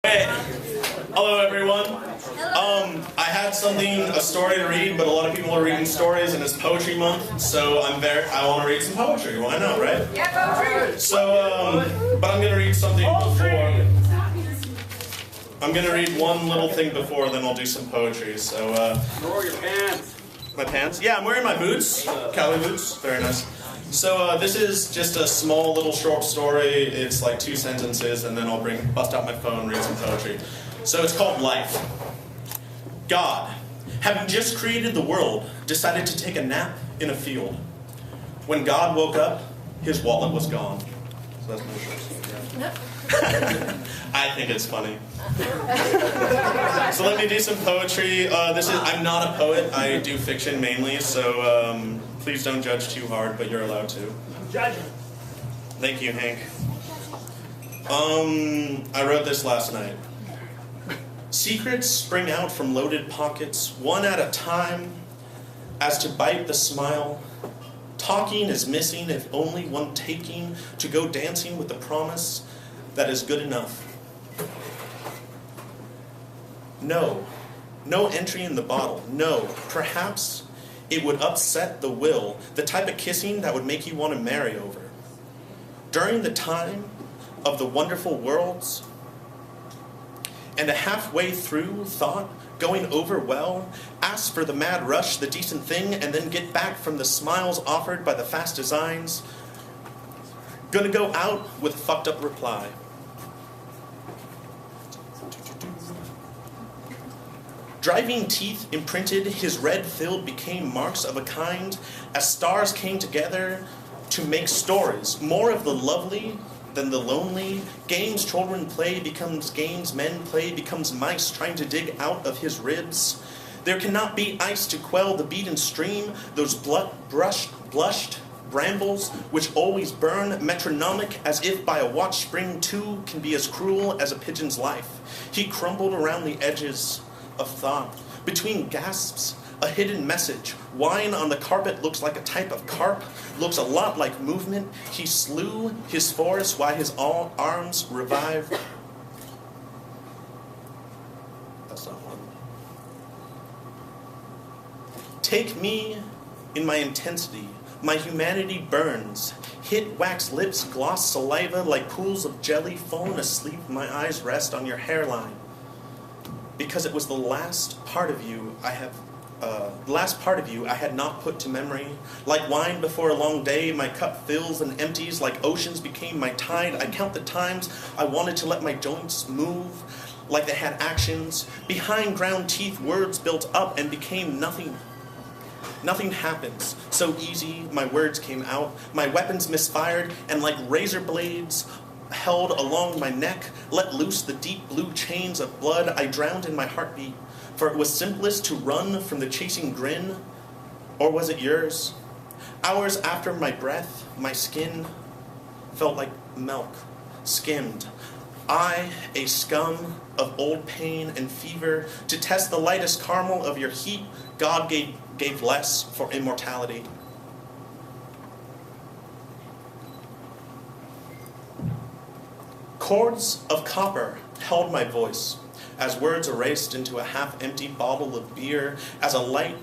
Hey, hello everyone. I had a story to read, but a lot of people are reading stories, and it's Poetry Month, so I want to read some poetry. Why not, right? Yeah, poetry. So, but I'm gonna read something before. I'm gonna read one little thing before, then I'll do some poetry. So, Lower your pants. my pants? Yeah, I'm wearing my boots, cowboy boots. Very nice. So this is just a small little short story. It's like 2 sentences, and then I'll bust out my phone, read some poetry. So it's called Life. God, having just created the world, decided to take a nap in a field. When God woke up, his wallet was gone. So that's my short story. Yeah. I think it's funny. So let me do some poetry. I'm not a poet. I do fiction mainly, so please don't judge too hard, but you're allowed to. Judging. Thank you, Hank. I wrote this last night. Secrets spring out from loaded pockets, one at a time, as to bite the smile. Talking is missing, if only one taking, to go dancing with the promise that is good enough. No entry in the bottle. No, perhaps it would upset the will, the type of kissing that would make you want to marry over. During the time of the wonderful worlds, and a halfway through thought, going over well, ask for the mad rush, the decent thing, and then get back from the smiles offered by the fast designs. Gonna go out with a fucked up reply. Driving teeth imprinted, his red filled became marks of a kind, as stars came together to make stories, more of the lovely than the lonely. Games children play becomes games men play, becomes mice trying to dig out of his ribs. There cannot be ice to quell the beaten stream, those blushed brambles which always burn, metronomic as if by a watch spring too can be as cruel as a pigeon's life. He crumbled around the edges of thought. Between gasps, a hidden message. Wine on the carpet looks like a type of carp, looks a lot like movement. He slew his forest while his arms revived. That's not one. Take me in my intensity. My humanity burns. Hit wax lips, gloss saliva like pools of jelly. Fallen asleep, my eyes rest on your hairline. Because it was the last part of you I had not put to memory. Like wine before a long day, my cup fills and empties. Like oceans became my tide. I count the times I wanted to let my joints move, like they had actions. Behind ground teeth, words built up and became nothing. Nothing happens. So easy, my words came out. My weapons misfired, and like razor blades held along my neck, let loose the deep blue chains of blood. I drowned in my heartbeat, for it was simplest to run from the chasing grin. Or was it yours? Hours after my breath, my skin felt like milk, skimmed. I, a scum of old pain and fever, to test the lightest caramel of your heat, God gave less for immortality. Chords of copper held my voice, as words erased into a half-empty bottle of beer, as a light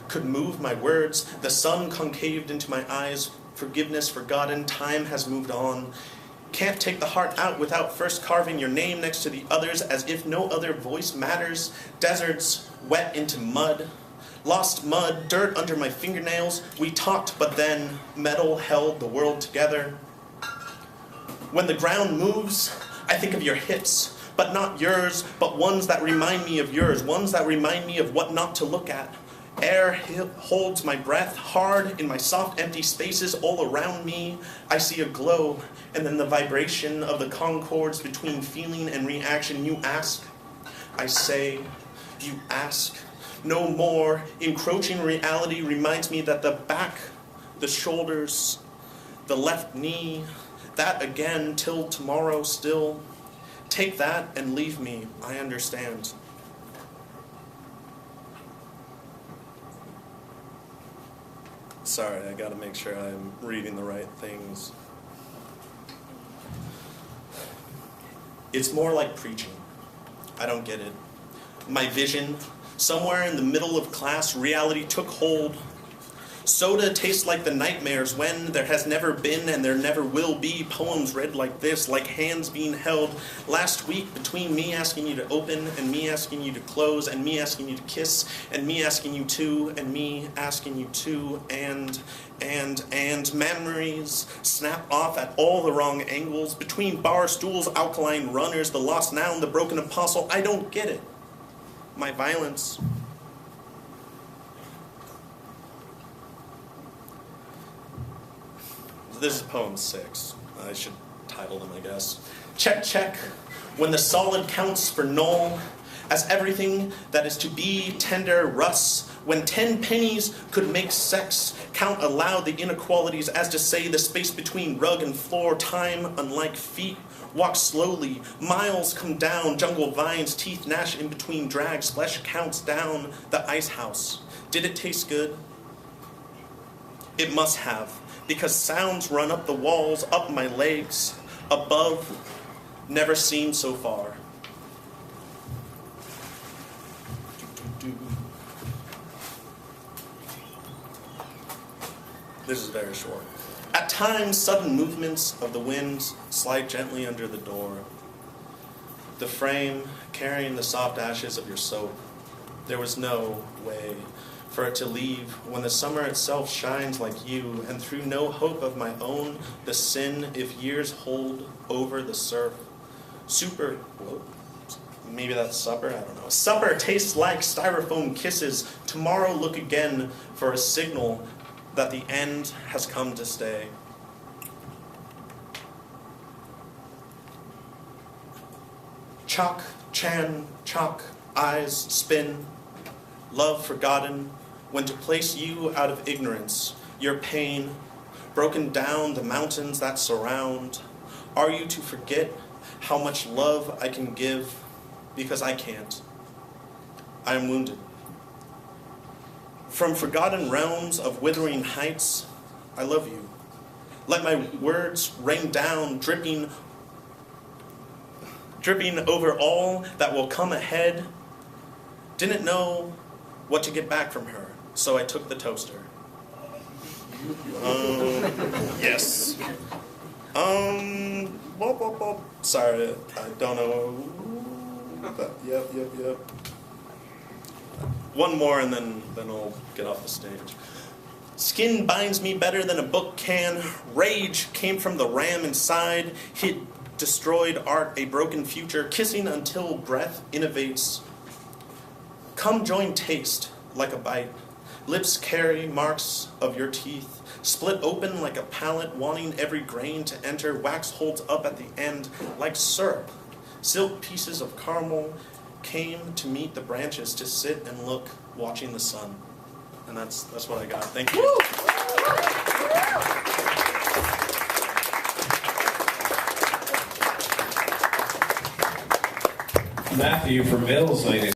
could move my words, the sun concaved into my eyes, forgiveness forgotten, time has moved on. Can't take the heart out without first carving your name next to the others, as if no other voice matters. Deserts wet into mud, lost mud, dirt under my fingernails. We talked, but then metal held the world together. When the ground moves, I think of your hips, but not yours, but ones that remind me of yours, ones that remind me of what not to look at. Air holds my breath hard in my soft, empty spaces all around me. I see a glow, and then the vibration of the concords between feeling and reaction. You ask, I say, you ask. No more. Encroaching reality reminds me that the back, the shoulders, the left knee, that again till tomorrow still. Take that and leave me, I understand. Sorry, I gotta make sure I'm reading the right things. It's more like preaching. I don't get it. My vision, somewhere in the middle of class, reality took hold. Soda tastes like the nightmares when there has never been and there never will be poems read like this, like hands being held. Last week, between me asking you to open and me asking you to close and me asking you to kiss and me asking you to and me asking you to and memories snap off at all the wrong angles. Between bar stools, alkaline runners, the lost noun, the broken apostle, I don't get it. My violence. This is poem 6. I should title them, I guess. Check, check. When the solid counts for null, as everything that is to be tender rusts. When 10 pennies could make sex, count aloud the inequalities, as to say the space between rug and floor. Time, unlike feet, walk slowly. Miles come down, jungle vines, teeth gnash in between drags. Flesh counts down the ice house. Did it taste good? It must have. Because sounds run up the walls, up my legs, above, never seen so far. This is very short. At times, sudden movements of the wind slide gently under the door. The frame carrying the soft ashes of your soap. There was no way for it to leave when the summer itself shines like you, and through no hope of my own, the sin, if years hold over the surf. Maybe that's supper, I don't know. Supper tastes like styrofoam kisses. Tomorrow look again for a signal that the end has come to stay. Chalk, chan, chalk, eyes spin, love forgotten, when to place you out of ignorance, your pain, broken down the mountains that surround. Are you to forget how much love I can give? Because I can't. I am wounded. From forgotten realms of withering heights, I love you. Let my words rain down, dripping over all that will come ahead. Didn't know what to get back from her, so I took the toaster. Yes. Sorry, I don't know. But, yep. One more and then I'll get off the stage. Skin binds me better than a book can. Rage came from the ram inside. Hit destroyed art, a broken future. Kissing until breath innovates. Come join taste like a bite. Lips carry marks of your teeth. Split open like a palate, wanting every grain to enter. Wax holds up at the end like syrup. Silk pieces of caramel came to meet the branches to sit and look, watching the sun. And that's what I got. Thank you. Matthew from Mills, ladies.